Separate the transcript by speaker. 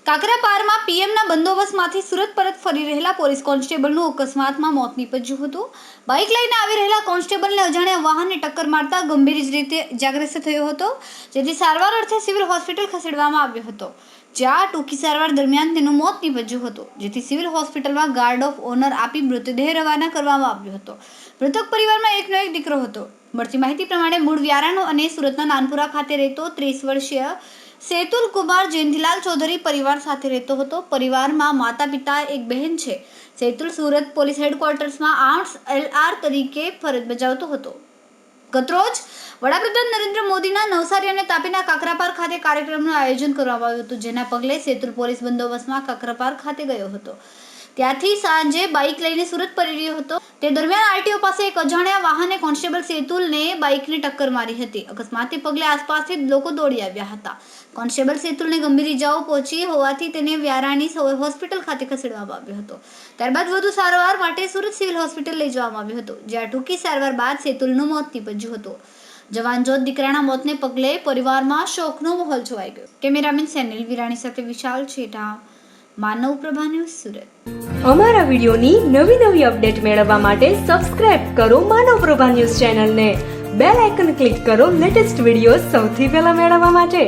Speaker 1: કાકરાપારમાં પીએમના બંદોબસ્તમાંથી સુરત પરત ફરી રહેલા પોલીસ કોન્સ્ટેબલનું અકસ્માતમાં મોત નીપજ્યું હતું। બાઇક લઈને આવી રહેલા કોન્સ્ટેબલને અજાણ્યા વાહને ટક્કર મારતા ગંભીર રીતે ઇજાગ્રસ્ત થયો હતો, જેથી સારવાર અર્થે સિવિલ હોસ્પિટલ ખસેડવામાં આવ્યો હતો, જ્યાં ટૂંકી સારવાર દરમિયાન તેનું મોત નીપજ્યું હતું, જેથી સિવિલ હોસ્પિટલમાં ગાર્ડ ઓફ ઓનર આપી મૃતદેહ રવાના કરવામાં આવ્યો હતો। મૃતક પરિવારમાં એકનો એક દીકરો હતો। મળતી માહિતી પ્રમાણે મૂળ વ્યારાનો અને સુરતના નાનપુરા ખાતે રહેતો 30 વર્ષીય સેતુલ કુમાર જયંતિલાલ ચૌધરી પરિવાર સાથે રહેતો હતો। પરિવારમાં માતા પિતા એક બહેન છે। સેતુલ સુરત પોલીસ હેડક્વાર્ટર્સમાં 8 LR તરીકે ફરજ બજાવતો હતો। ગતરોજ વડાપ્રધાન નરેન્દ્ર મોદીના નવસારી અને તાપીના કાકરાપાર ખાતે કાર્યક્રમનું આયોજન કરવામાં આવ્યું હતું, જેના પગલે સેતુલ પોલીસ બંદોબસ્તમાં કાકરાપાર ખાતે ગયો હતો। ત્યાંથી સાંજે બાઇક લઈને સુરત પડી રહ્યો હતો। તે દરમિયાન આરટીઓ પાસે એક અજાણ્યા વાહને કોન્સ્ટેબલ સેતુલને બાઇકને ટક્કર મારી હતી। અકસ્માતને પગલે આસપાસથી લોકો દોડી આવ્યા હતા। કોન્સ્ટેબલ સેતુલને ગંભીર ઇજાઓ પહોંચી હોવાથી તેને વ્યારાની હોસ્પિટલ ખાતે ખસેડવામાં આવ્યો હતો। ત્યારબાદ વધુ સારવાર માટે સુરત સિવિલ હોસ્પિટલ લઈ જવામાં આવ્યો હતો, જ્યાં ટૂંકી સારવાર બાદ સેતુલનું મોત નીપજ્યું હતું। જવાન જોત દીકરાના મોતને પગલે પરિવારમાં શોકનો માહોલ છવાઈ ગયો। કેમેરામેન સેનિલ વિરાણી સાથે વિશાલ છેઠા, માનવ પ્રભા ન્યૂઝ, સુરત।
Speaker 2: અમારા વિડિયોની નવી અપડેટ મેળવવા માટે સબસ્ક્રાઇબ કરો માનવ પ્રભા ન્યૂઝ ચેનલને, બેલ આઇકન ક્લિક કરો લેટેસ્ટ વિડિયો સૌથી પહેલા મેળવવા માટે।